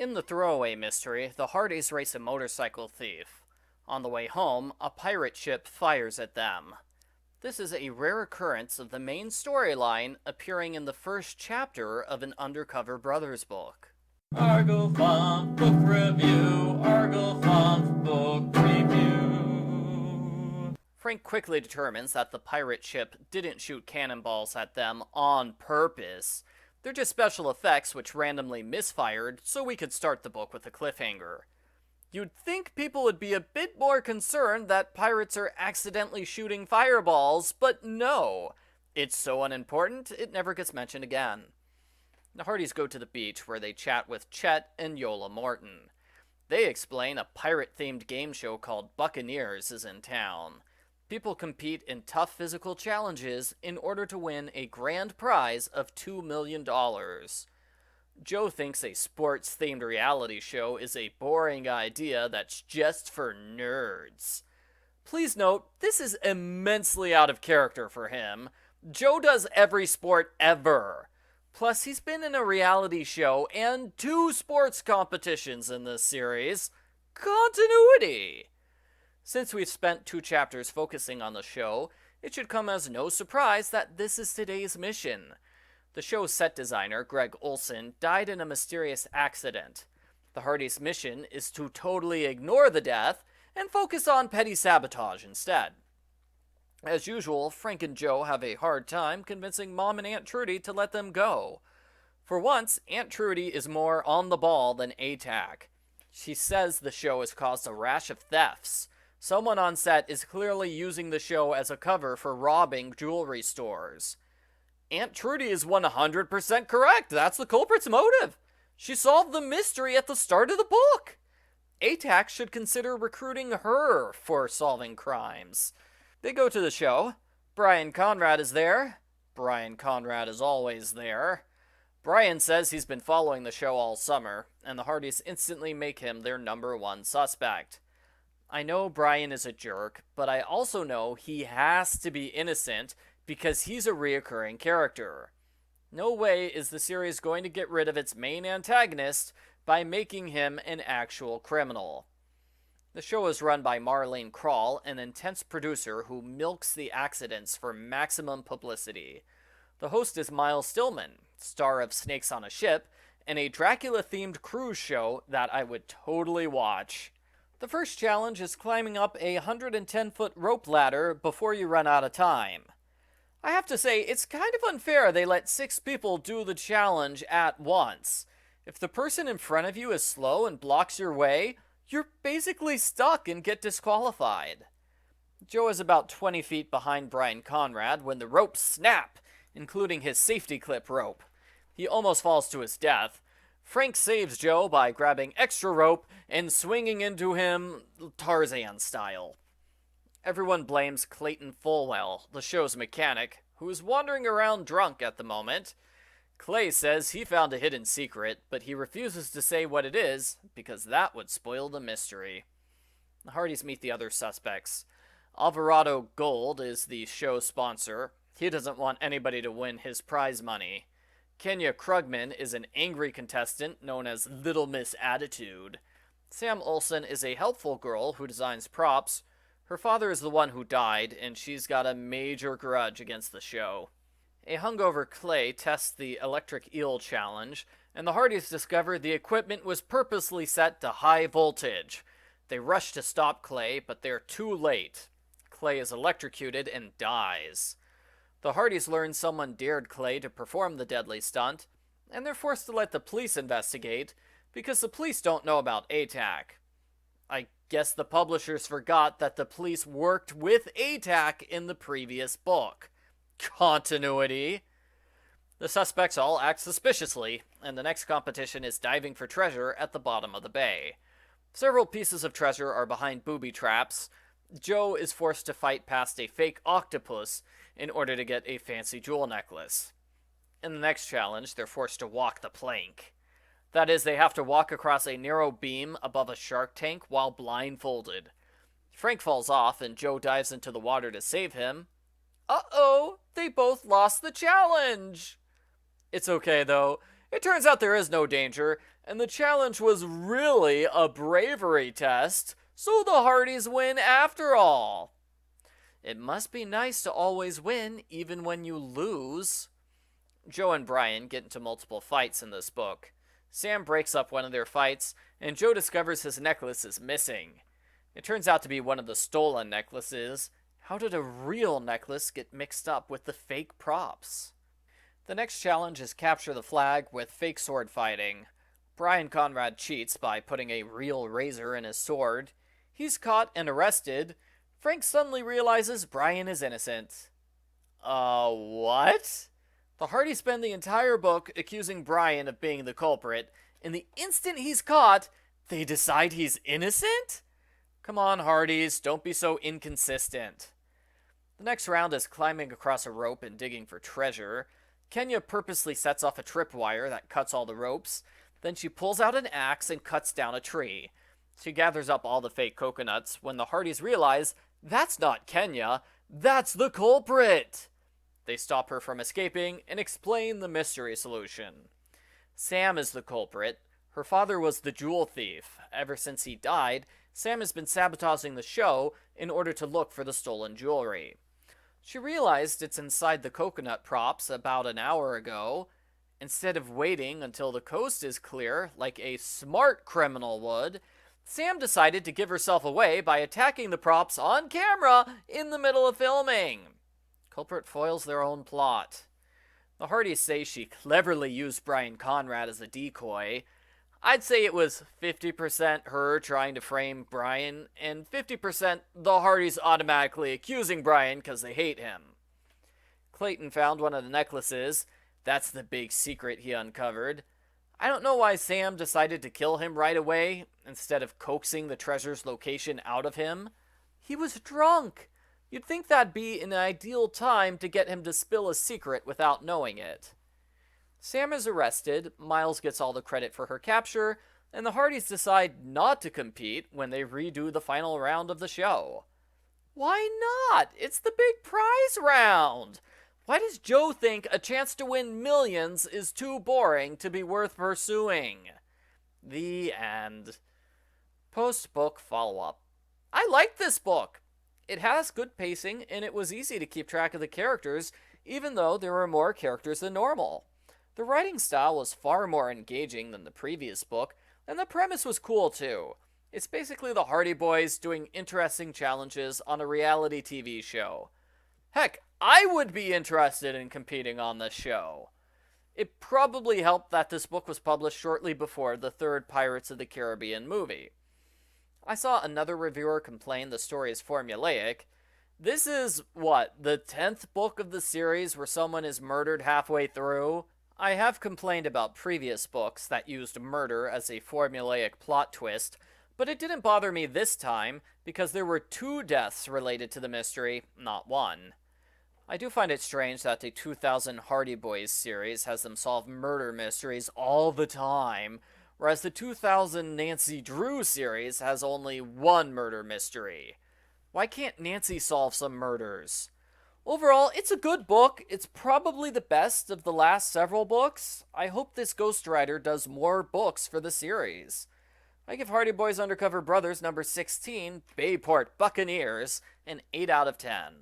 In the throwaway mystery, the Hardys race a motorcycle thief. On the way home, a pirate ship fires at them. This is a rare occurrence of the main storyline appearing in the first chapter of an Undercover Brothers book. Argo Funk Book Review, Argo Funk Book Review. Frank quickly determines that the pirate ship didn't shoot cannonballs at them on purpose. They're just special effects which randomly misfired, so we could start the book with a cliffhanger. You'd think people would be a bit more concerned that pirates are accidentally shooting fireballs, but no. It's so unimportant, it never gets mentioned again. The Hardys go to the beach where they chat with Chet and Yola Morton. They explain a pirate-themed game show called Buccaneers is in town. People compete in tough physical challenges in order to win a grand prize of $2 million. Joe thinks a sports-themed reality show is a boring idea that's just for nerds. Please note, this is immensely out of character for him. Joe does every sport ever. Plus, he's been in a reality show and 2 sports competitions in this series. Continuity! Since we've spent 2 chapters focusing on the show, it should come as no surprise that this is today's mission. The show's set designer, Greg Olson, died in a mysterious accident. The Hardys' mission is to totally ignore the death and focus on petty sabotage instead. As usual, Frank and Joe have a hard time convincing Mom and Aunt Trudy to let them go. For once, Aunt Trudy is more on the ball than ATAC. She says the show has caused a rash of thefts. Someone on set is clearly using the show as a cover for robbing jewelry stores. Aunt Trudy is 100% correct. That's the culprit's motive. She solved the mystery at the start of the book. ATAC should consider recruiting her for solving crimes. They go to the show. Brian Conrad is there. Brian Conrad is always there. Brian says he's been following the show all summer, and the Hardys instantly make him their #1 suspect. I know Brian is a jerk, but I also know he has to be innocent because he's a reoccurring character. No way is the series going to get rid of its main antagonist by making him an actual criminal. The show is run by Marlene Krall, an intense producer who milks the accidents for maximum publicity. The host is Miles Stillman, star of Snakes on a Ship, and a Dracula-themed cruise show that I would totally watch. The first challenge is climbing up a 110-foot rope ladder before you run out of time. I have to say, it's kind of unfair they let 6 people do the challenge at once. If the person in front of you is slow and blocks your way, you're basically stuck and get disqualified. Joe is about 20 feet behind Brian Conrad when the ropes snap, including his safety clip rope. He almost falls to his death. Frank saves Joe by grabbing extra rope and swinging into him Tarzan style. Everyone blames Clayton Fulwell, the show's mechanic, who is wandering around drunk at the moment. Clay says he found a hidden secret, but he refuses to say what it is because that would spoil the mystery. The Hardys meet the other suspects. Alvarado Gold is the show sponsor. He doesn't want anybody to win his prize money. Kenya Krugman is an angry contestant known as Little Miss Attitude. Sam Olsen is a helpful girl who designs props. Her father is the one who died, and she's got a major grudge against the show. A hungover Clay tests the electric eel challenge, and the Hardys discover the equipment was purposely set to high voltage. They rush to stop Clay, but they're too late. Clay is electrocuted and dies. The Hardys learn someone dared Clay to perform the deadly stunt, and they're forced to let the police investigate, because the police don't know about ATAC. I guess the publishers forgot that the police worked with ATAC in the previous book. Continuity. The suspects all act suspiciously, and the next competition is diving for treasure at the bottom of the bay. Several pieces of treasure are behind booby traps. Joe is forced to fight past a fake octopus in order to get a fancy jewel necklace. In the next challenge, they're forced to walk the plank. That is, they have to walk across a narrow beam above a shark tank while blindfolded. Frank falls off, and Joe dives into the water to save him. Uh-oh, they both lost the challenge! It's okay, though. It turns out there is no danger, and the challenge was really a bravery test, so the Hardys win after all. It must be nice to always win, even when you lose. Joe and Brian get into multiple fights in this book. Sam breaks up one of their fights, and Joe discovers his necklace is missing. It turns out to be one of the stolen necklaces. How did a real necklace get mixed up with the fake props? The next challenge is capture the flag with fake sword fighting. Brian Conrad cheats by putting a real razor in his sword. He's caught and arrested. Frank suddenly realizes Brian is innocent. What? The Hardys spend the entire book accusing Brian of being the culprit, and the instant he's caught, they decide he's innocent? Come on, Hardys, don't be so inconsistent. The next round is climbing across a rope and digging for treasure. Kenya purposely sets off a tripwire that cuts all the ropes. Then she pulls out an axe and cuts down a tree. She gathers up all the fake coconuts when the Hardys realize that's not Kenya, that's the culprit. They stop her from escaping and explain the mystery solution. Sam is the culprit. Her father was the jewel thief. Ever since he died, Sam has been sabotaging the show in order to look for the stolen jewelry. She realized it's inside the coconut props about an hour ago. Instead of waiting until the coast is clear, like a smart criminal would, Sam decided to give herself away by attacking the props on camera in the middle of filming. Culprit foils their own plot. The Hardys say she cleverly used Brian Conrad as a decoy. I'd say it was 50% her trying to frame Brian, and 50% the Hardys automatically accusing Brian because they hate him. Clayton found one of the necklaces. That's the big secret he uncovered. I don't know why Sam decided to kill him right away, instead of coaxing the treasure's location out of him. He was drunk. You'd think that'd be an ideal time to get him to spill a secret without knowing it. Sam is arrested, Miles gets all the credit for her capture, and the Hardys decide not to compete when they redo the final round of the show. Why not? It's the big prize round! Why does Joe think a chance to win millions is too boring to be worth pursuing? The end. Post-book follow-up. I like this book. It has good pacing, and it was easy to keep track of the characters, even though there were more characters than normal. The writing style was far more engaging than the previous book, and the premise was cool too. It's basically the Hardy Boys doing interesting challenges on a reality TV show. Heck, I would be interested in competing on this show. It probably helped that this book was published shortly before the third Pirates of the Caribbean movie. I saw another reviewer complain the story is formulaic. This is, the 10th book of the series where someone is murdered halfway through? I have complained about previous books that used murder as a formulaic plot twist, but it didn't bother me this time because there were 2 deaths related to the mystery, not 1. I do find it strange that the 2000 Hardy Boys series has them solve murder mysteries all the time, whereas the 2000 Nancy Drew series has only 1 murder mystery. Why can't Nancy solve some murders? Overall, it's a good book. It's probably the best of the last several books. I hope this ghostwriter does more books for the series. I give Hardy Boys Undercover Brothers number 16, Bayport Buccaneers, an 8 out of 10.